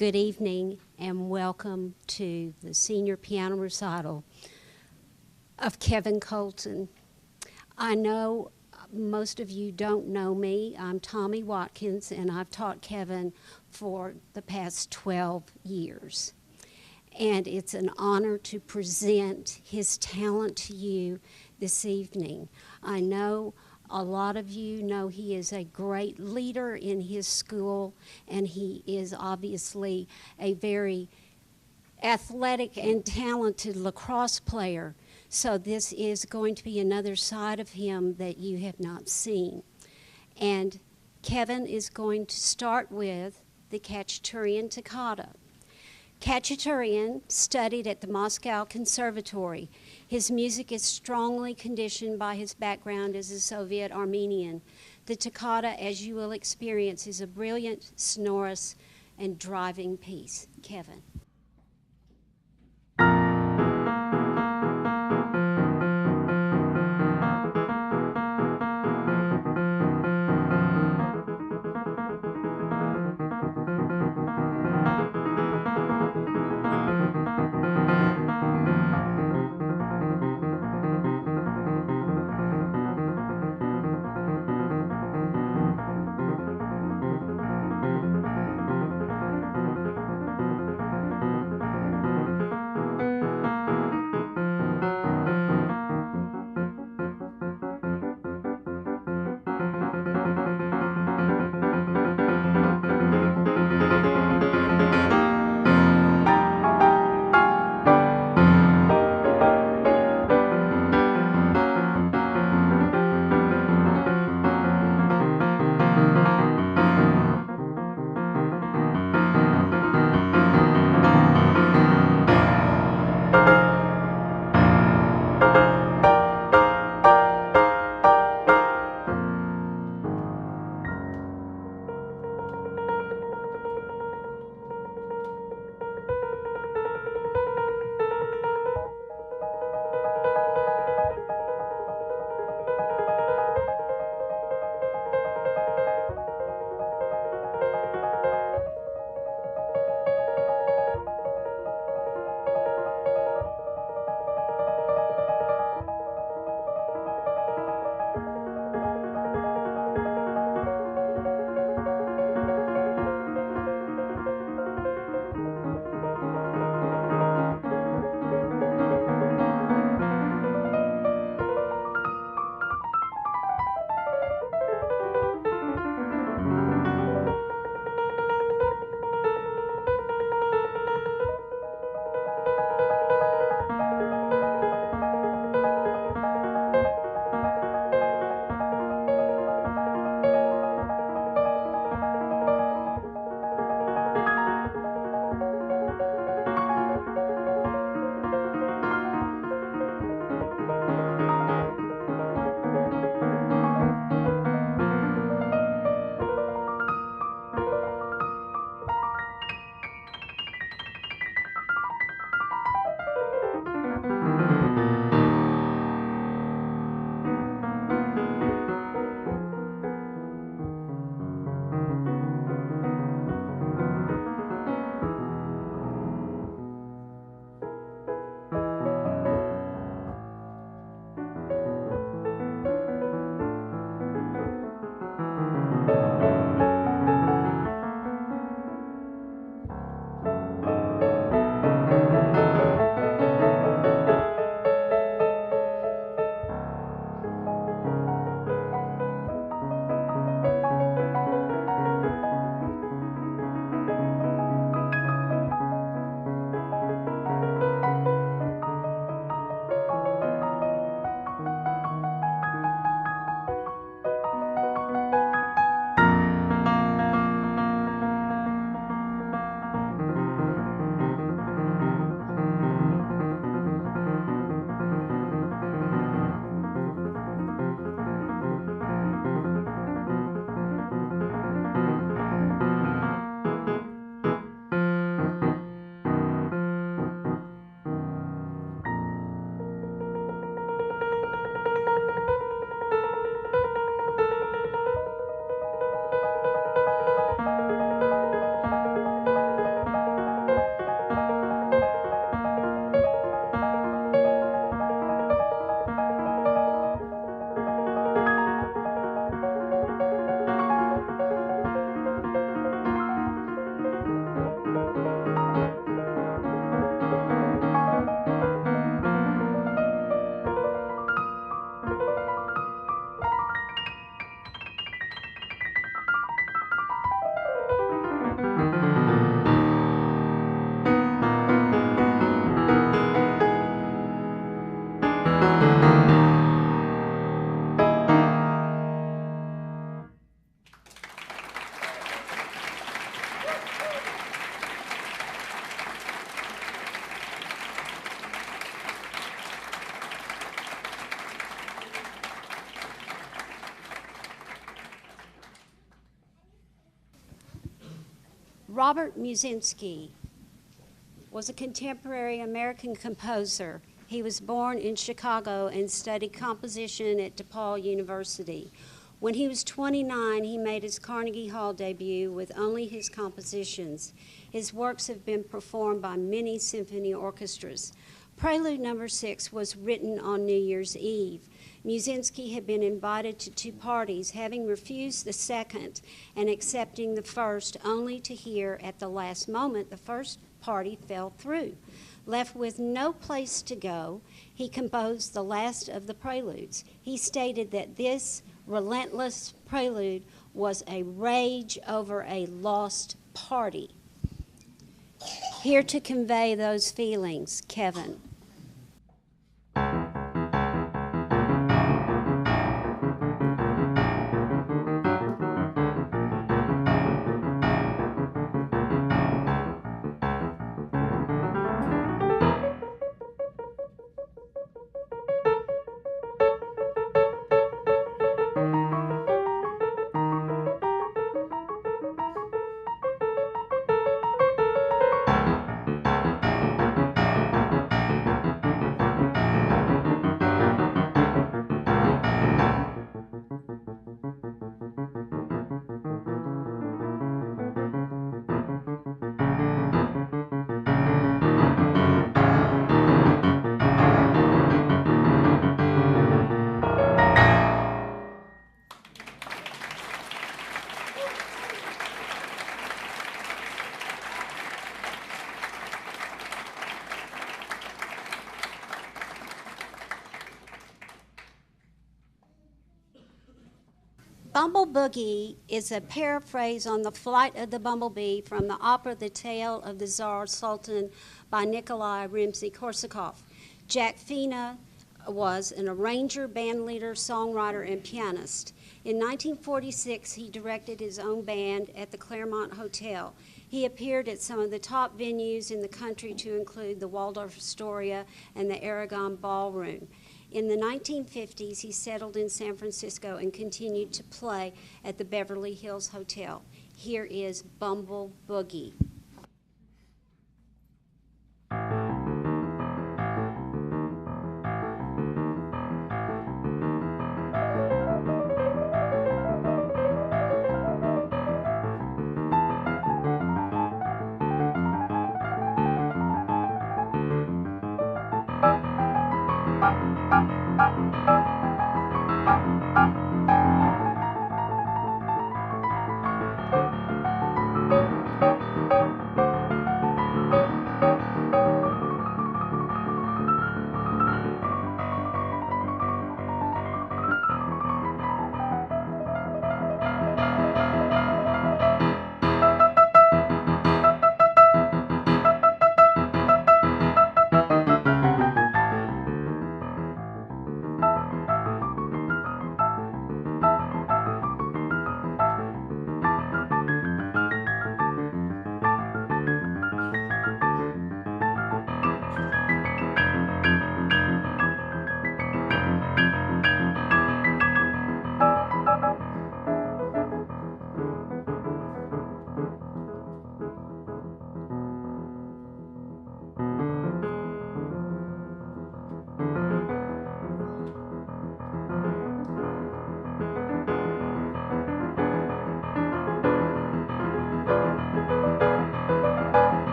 Good evening and welcome to the senior piano recital of Kevin Colton. I know most of you don't know me. I'm Tommy Watkins, and I've taught Kevin for the past 12 years. And it's an honor to present his talent to you this evening. I know a lot of you know he is a great leader in his school, and he is obviously a very athletic and talented lacrosse player. So this is going to be another side of him that you have not seen. And Kevin is going to start with the Khachaturian Toccata. Khachaturian studied at the Moscow Conservatory. His music is strongly conditioned by his background as a Soviet Armenian. The toccata, as you will experience, is a brilliant, sonorous, and driving piece. Kevin. Robert Musinski was a contemporary American composer. He was born in Chicago and studied composition at DePaul University. When he was 29, he made his Carnegie Hall debut with only his compositions. His works have been performed by many symphony orchestras. Prelude No. 6 was written on New Year's Eve. Musinski had been invited to 2 parties, having refused the second and accepting the first, only to hear at the last moment the first party fell through. Left with no place to go, he composed the last of the preludes. He stated that this relentless prelude was a rage over a lost party. Here to convey those feelings, Kevin. Bumble Boogie is a paraphrase on The Flight of the Bumblebee from the opera The Tale of the Tsar Sultan by Nikolai Rimsky-Korsakov. Jack Fina was an arranger, bandleader, songwriter, and pianist. In 1946, he directed his own band at the Claremont Hotel. He appeared at some of the top venues in the country to include the Waldorf Astoria and the Aragon Ballroom. In the 1950s, he settled in San Francisco and continued to play at the Beverly Hills Hotel. Here is Bumble Boogie.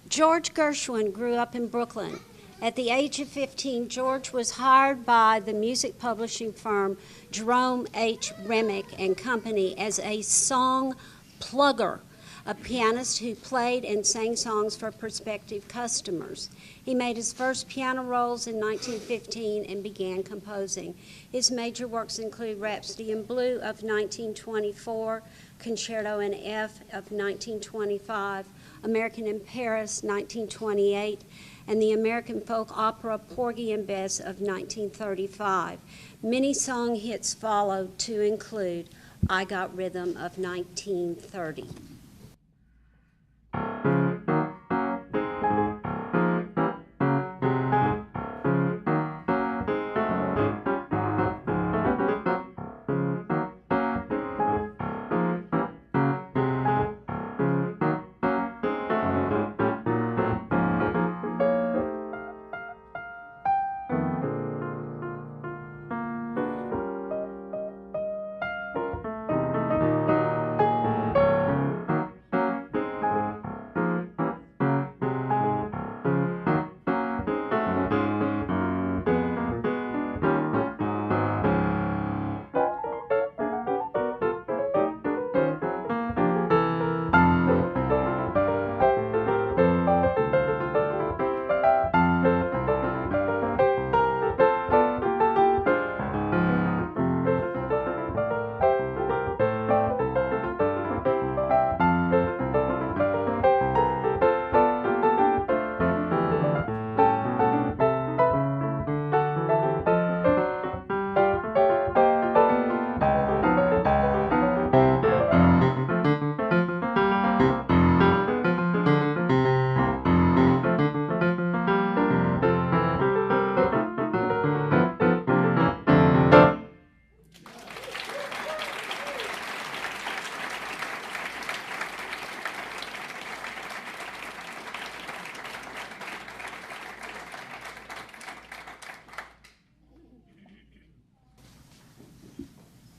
George Gershwin grew up in Brooklyn. At the age of 15, George was hired by the music publishing firm Jerome H. Remick and Company as a song plugger, a pianist who played and sang songs for prospective customers. He made his first piano rolls in 1915 and began composing. His major works include Rhapsody in Blue of 1924, Concerto in F of 1925, American in Paris, 1928, and the American folk opera Porgy and Bess of 1935. Many song hits followed to include I Got Rhythm of 1930.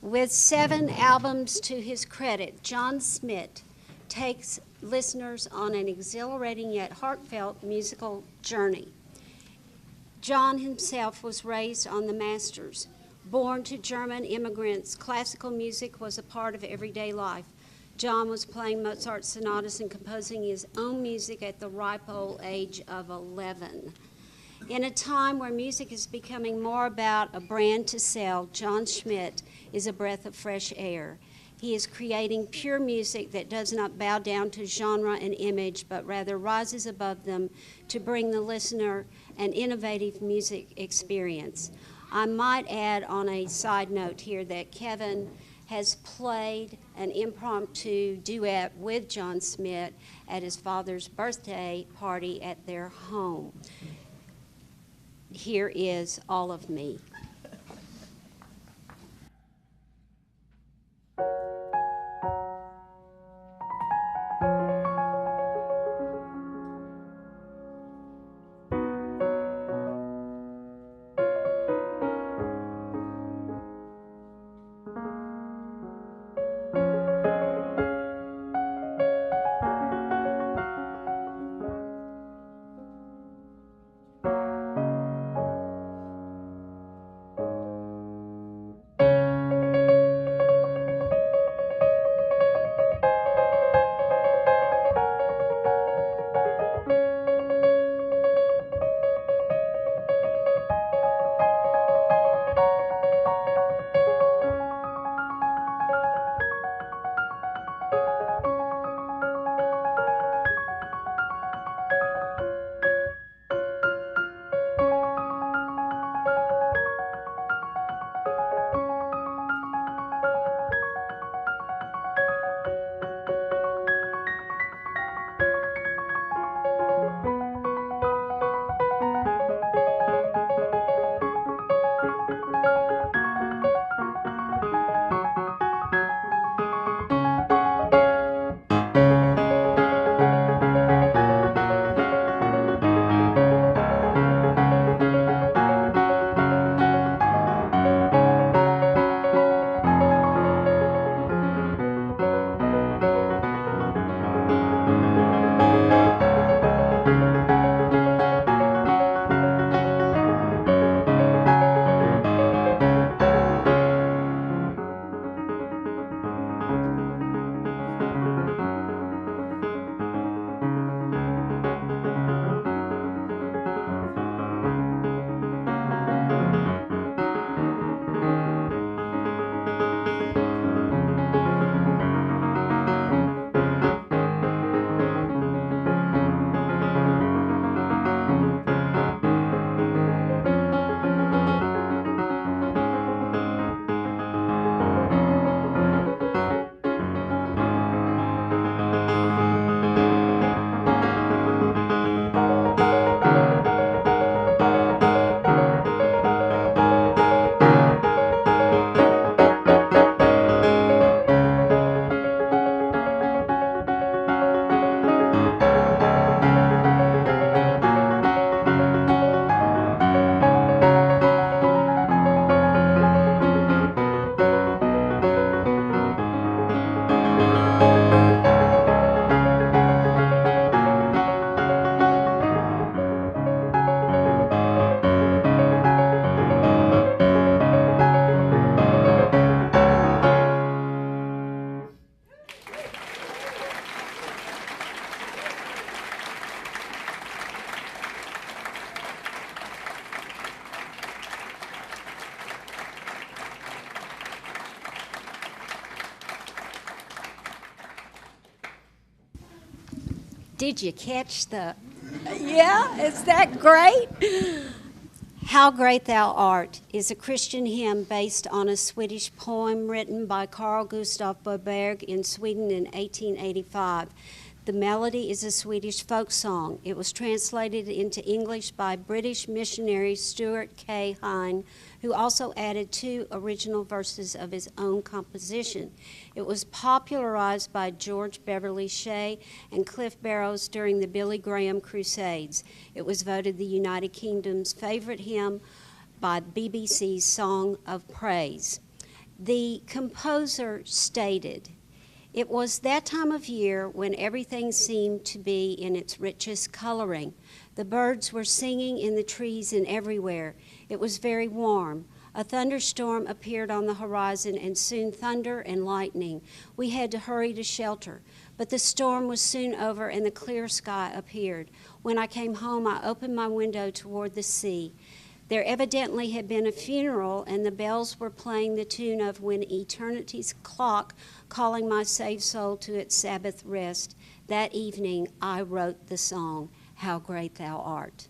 With 7 albums to his credit, John Schmidt takes listeners on an exhilarating yet heartfelt musical journey. John himself was raised on the Masters. Born to German immigrants, classical music was a part of everyday life. John was playing Mozart's sonatas and composing his own music at the ripe old age of 11. In a time where music is becoming more about a brand to sell, John Schmidt is a breath of fresh air. He is creating pure music that does not bow down to genre and image, but rather rises above them to bring the listener an innovative music experience. I might add on a side note here that Kevin has played an impromptu duet with John Schmidt at his father's birthday party at their home. Here is All of Me. Did you catch the? Yeah, is that great? How Great Thou Art is a Christian hymn based on a Swedish poem written by Carl Gustaf Boberg in Sweden in 1885. The melody is a Swedish folk song. It was translated into English by British missionary Stuart K. Hine, who also added 2 original verses of his own composition. It was popularized by George Beverly Shea and Cliff Barrows during the Billy Graham Crusades. It was voted the United Kingdom's favorite hymn by BBC's Song of Praise. The composer stated, "It was that time of year when everything seemed to be in its richest coloring. The birds were singing in the trees and everywhere. It was very warm. A thunderstorm appeared on the horizon and soon thunder and lightning. We had to hurry to shelter. But the storm was soon over and the clear sky appeared. When I came home, I opened my window toward the sea. There evidently had been a funeral, and the bells were playing the tune of When Eternity's Clock, calling my saved soul to its Sabbath rest. That evening I wrote the song, How Great Thou Art."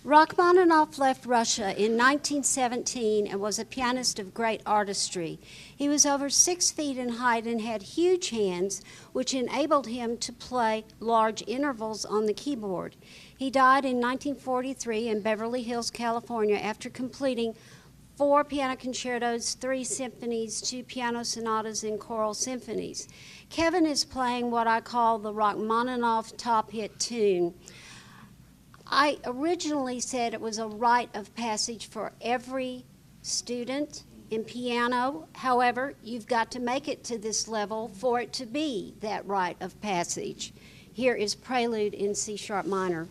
Rachmaninoff left Russia in 1917 and was a pianist of great artistry. He was over 6 feet in height and had huge hands, which enabled him to play large intervals on the keyboard. He died in 1943 in Beverly Hills, California, after completing 4 piano concertos, 3 symphonies, 2 piano sonatas, and choral symphonies. Kevin is playing what I call the Rachmaninoff top hit tune. I originally said it was a rite of passage for every student in piano. However, you've got to make it to this level for it to be that rite of passage. Here is Prelude in C sharp minor.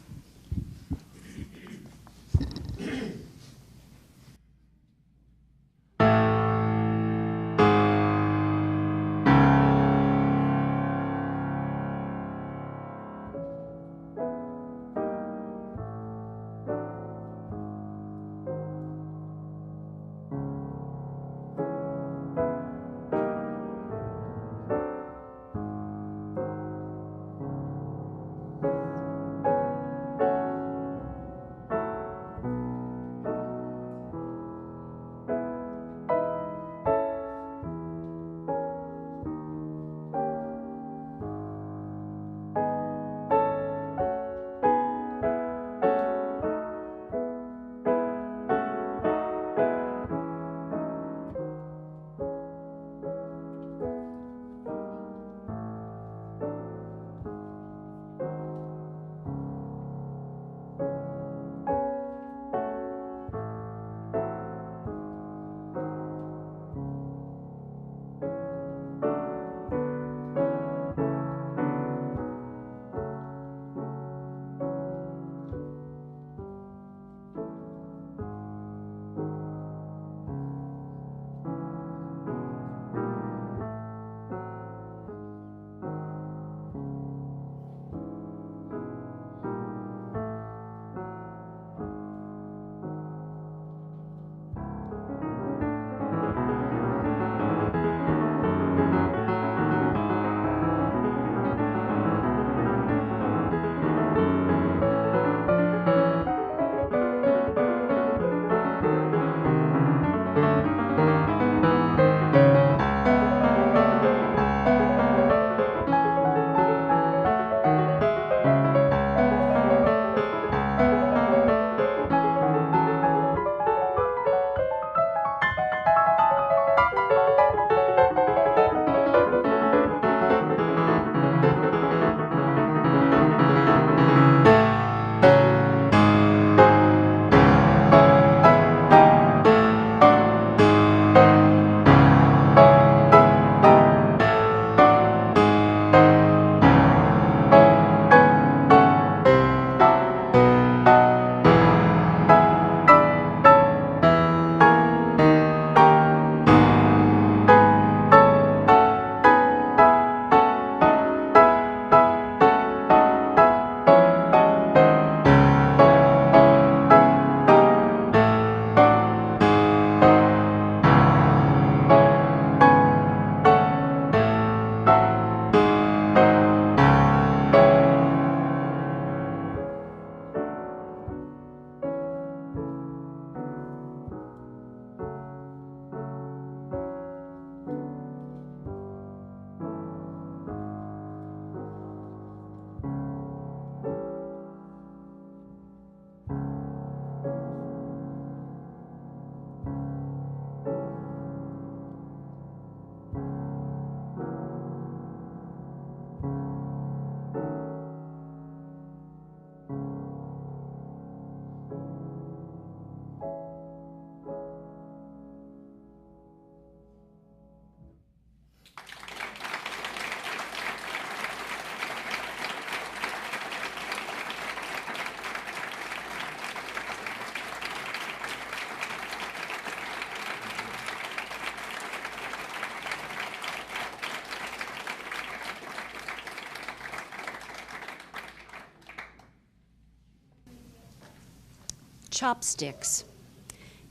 chopsticks.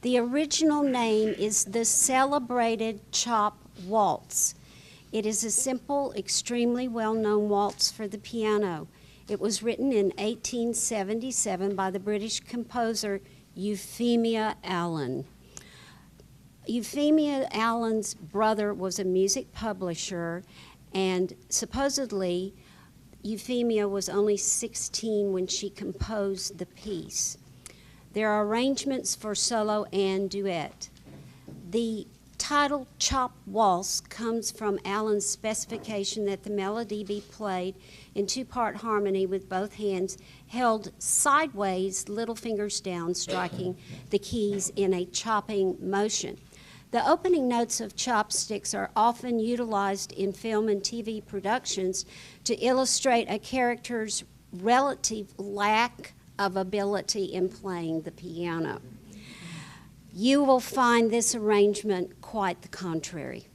The original name is the celebrated Chop Waltz. It is a simple, extremely well-known waltz for the piano. It was written in 1877 by the British composer Euphemia Allen. Euphemia Allen's brother was a music publisher, and supposedly Euphemia was only 16 when she composed the piece. There are arrangements for solo and duet. The title Chop Waltz comes from Allen's specification that the melody be played in two-part harmony with both hands held sideways, little fingers down, striking the keys in a chopping motion. The opening notes of chopsticks are often utilized in film and TV productions to illustrate a character's relative lack of ability in playing the piano. You will find this arrangement quite the contrary.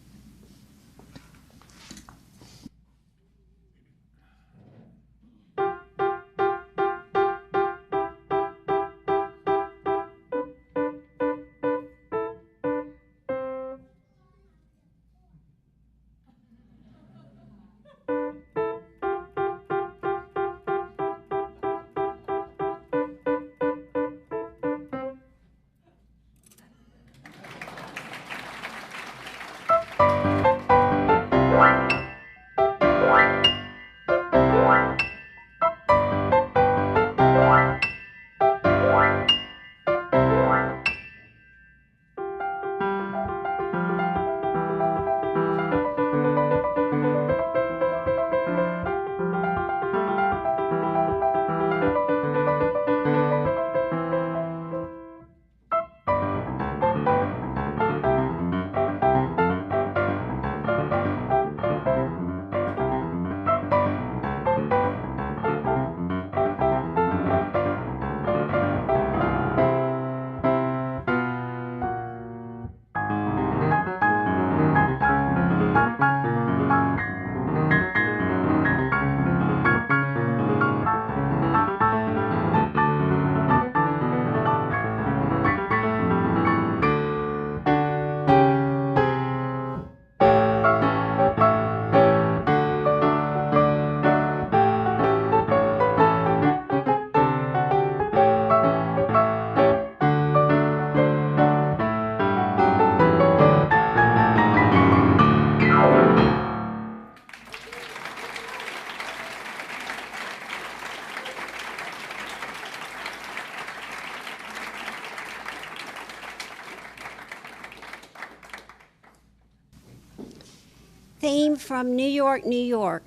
Theme from New York, New York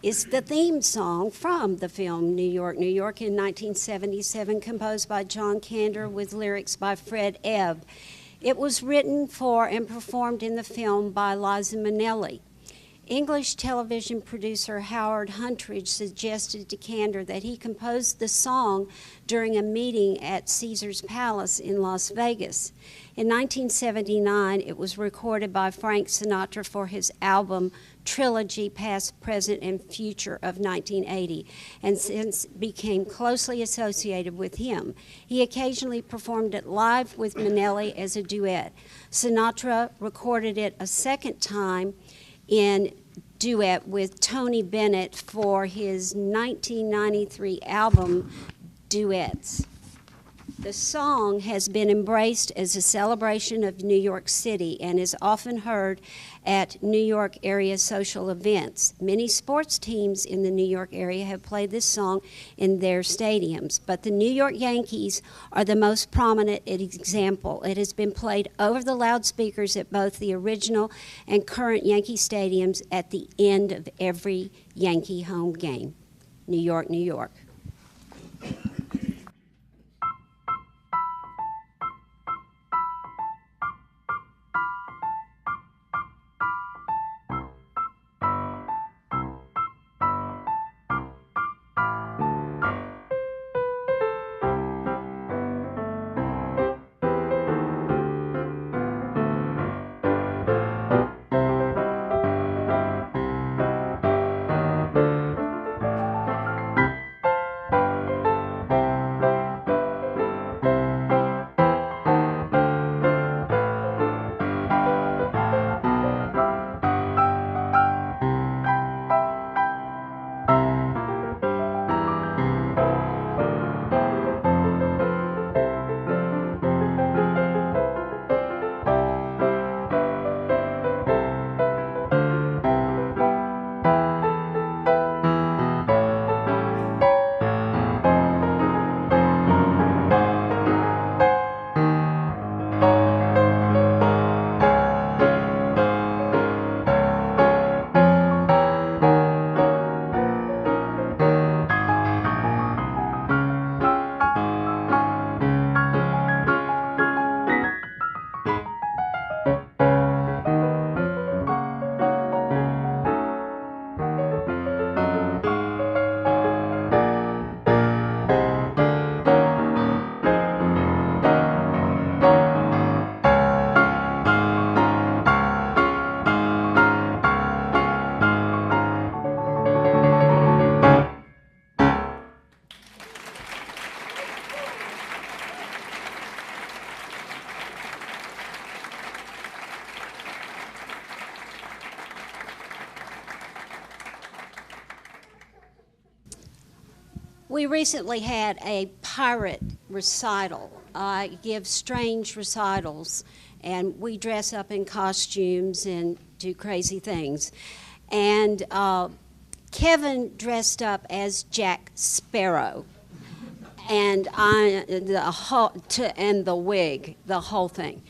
is the theme song from the film New York, New York in 1977, composed by John Kander with lyrics by Fred Ebb. It was written for and performed in the film by Liza Minnelli. English television producer Howard Huntridge suggested to Kander that he composed the song during a meeting at Caesar's Palace in Las Vegas. In 1979, it was recorded by Frank Sinatra for his album Trilogy Past, Present, and Future of 1980, and since became closely associated with him. He occasionally performed it live with Minnelli as a duet. Sinatra recorded it a second time in duet with Tony Bennett for his 1993 album Duets. The song has been embraced as a celebration of New York City and is often heard at New York area social events. Many sports teams in the New York area have played this song in their stadiums, but the New York Yankees are the most prominent example. It has been played over the loudspeakers at both the original and current Yankee stadiums at the end of every Yankee home game. New York, New York. We recently had a pirate recital. I give strange recitals, and we dress up in costumes and do crazy things. And Kevin dressed up as Jack Sparrow, and and the wig, the whole thing.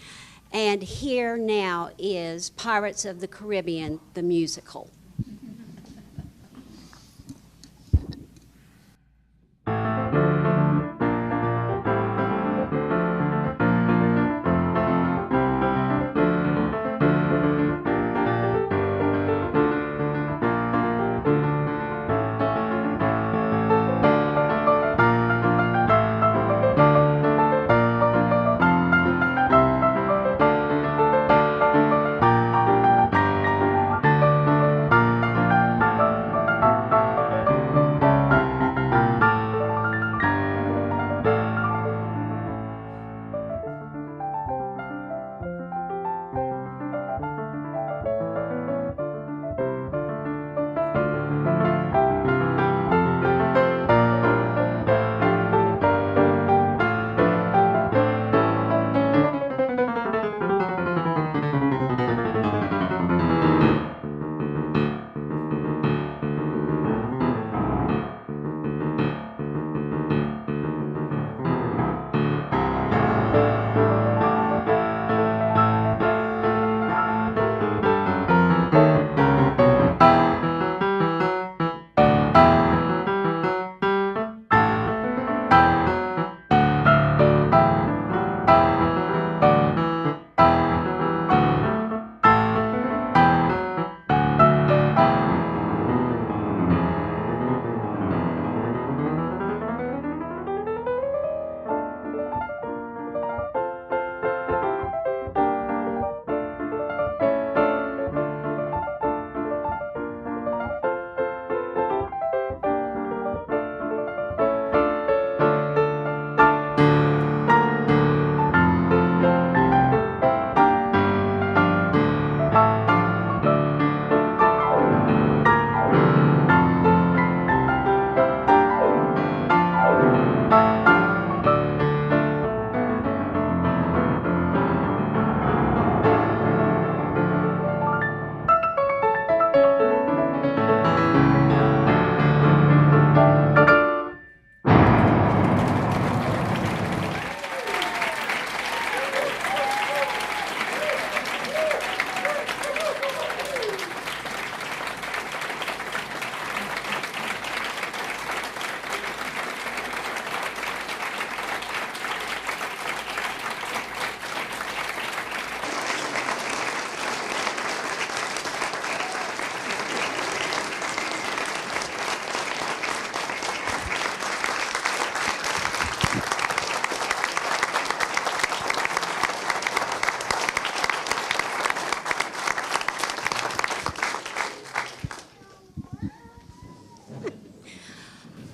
And here now is Pirates of the Caribbean, the musical.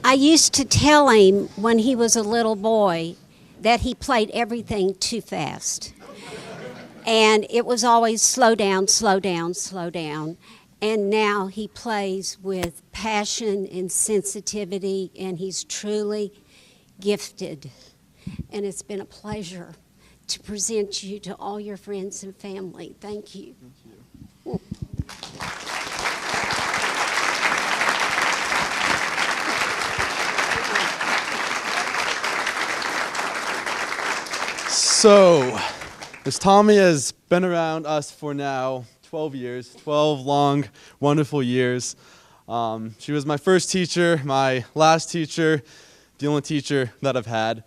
I used to tell him when he was a little boy that he played everything too fast. And it was always slow down, slow down, slow down. And now he plays with passion and sensitivity, and he's truly gifted. And it's been a pleasure to present you to all your friends and family. Thank you. Thank you. So, Miss Tommy has been around us for now 12 years, 12 long, wonderful years. She was my first teacher, my last teacher, the only teacher that I've had.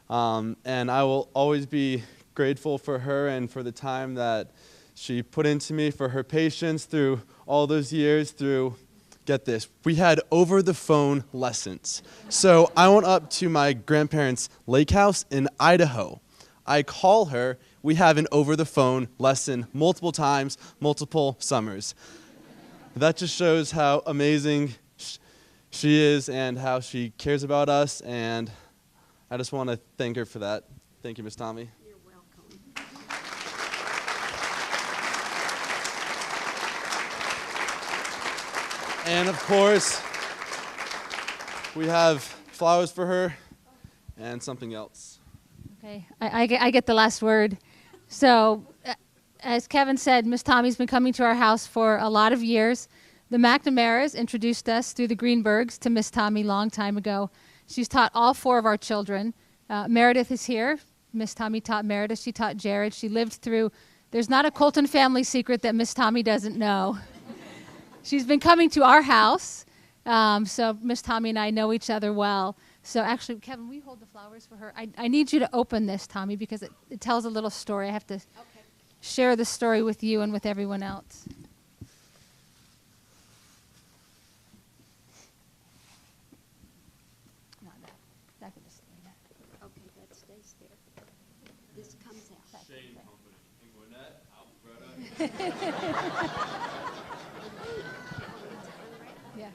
And I will always be grateful for her and for the time that she put into me, for her patience through all those years, through, get this, we had over-the-phone lessons. So I went up to my grandparents' lake house in Idaho. I call her, we have an over-the-phone lesson multiple times, multiple summers. That just shows how amazing she is and how she cares about us, and I just want to thank her for that. Thank you, Miss Tommy. You're welcome. And of course, we have flowers for her and something else. Okay, I get the last word. So, as Kevin said, Miss Tommy's been coming to our house for a lot of years. The McNamaras introduced us through the Greenbergs to Miss Tommy long time ago. She's taught all 4 of our children. Meredith is here. Miss Tommy taught Meredith. She taught Jared. She lived through. There's not a Colton family secret that Miss Tommy doesn't know. She's been coming to our house, so Miss Tommy and I know each other well. So actually, Kevin, will you hold the flowers for her? I need you to open this, Tommy, because it tells a little story. I have to share the story with you and with everyone else. Not that. That could just stay there. Okay, that stays there. This comes out. Shane Company. And Gwinnett, Alberta. Yeah.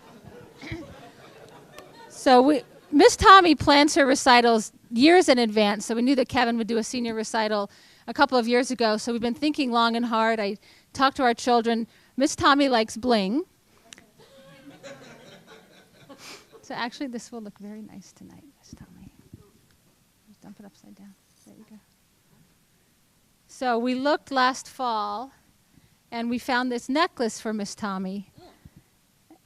So Miss Tommy plans her recitals years in advance, so we knew that Kevin would do a senior recital a couple of years ago, so we've been thinking long and hard. I talked to our children. Miss Tommy likes bling. So actually, this will look very nice tonight, Miss Tommy. Just dump it upside down. There you go. So we looked last fall, and we found this necklace for Miss Tommy.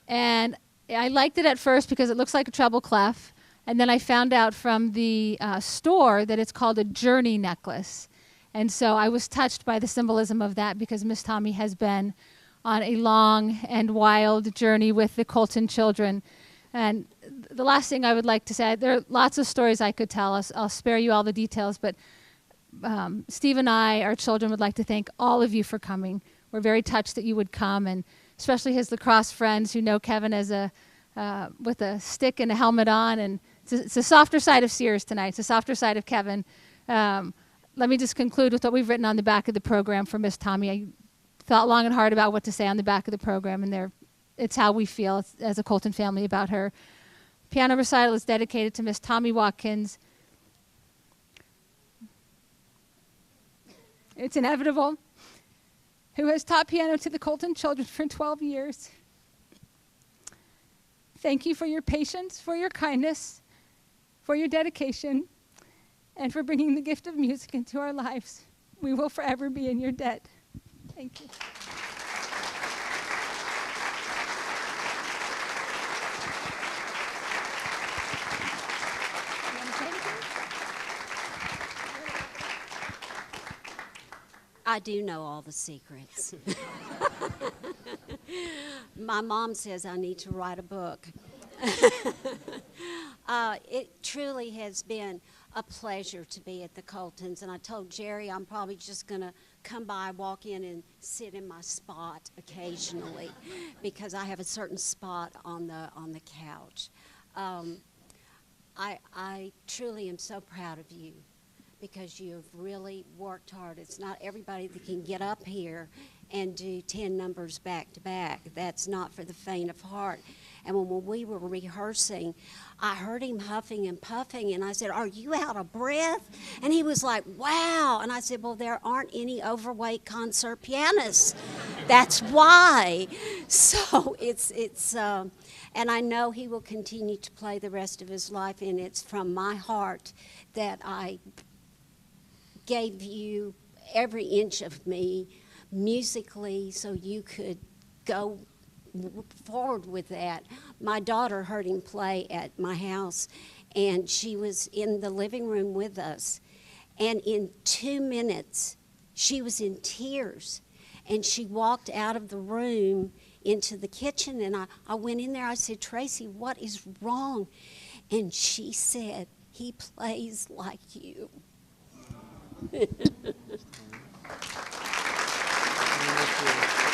And I liked it at first because it looks like a treble clef. And then I found out from the store that it's called a journey necklace. And so I was touched by the symbolism of that because Miss Tommy has been on a long and wild journey with the Colton children. And the last thing I would like to say, there are lots of stories I could tell. I'll spare you all the details, but Steve and I, our children, would like to thank all of you for coming. We're very touched that you would come, and especially his lacrosse friends who know Kevin as with a stick and a helmet on. And it's a softer side of Sears tonight. It's a softer side of Kevin. Let me just conclude with what we've written on the back of the program for Miss Tommy. I thought long and hard about what to say on the back of the program, and it's how we feel as a Colton family about her. Piano recital is dedicated to Miss Tommy Watkins. It's inevitable. Who has taught piano to the Colton children for 12 years. Thank you for your patience, for your kindness, for your dedication, and for bringing the gift of music into our lives. We will forever be in your debt. Thank you. I do know all the secrets. My mom says I need to write a book. It truly has been a pleasure to be at the Coltons, and I told Jerry I'm probably just going to come by, walk in, and sit in my spot occasionally because I have a certain spot on the couch. I truly am so proud of you because you've really worked hard. It's not everybody that can get up here and do 10 numbers back to back. That's not for the faint of heart. And when we were rehearsing, I heard him huffing and puffing, and I said, "Are you out of breath?" And he was like, "Wow." And I said, "Well, there aren't any overweight concert pianists. That's why." So it's and I know he will continue to play the rest of his life, and it's from my heart that I gave you every inch of me musically so you could go forward with that. My daughter heard him play at my house, and she was in the living room with us. And in 2 minutes, she was in tears. And she walked out of the room into the kitchen, and I went in there. I said, "Tracy, what is wrong?" And she said, "He plays like you." Thank you.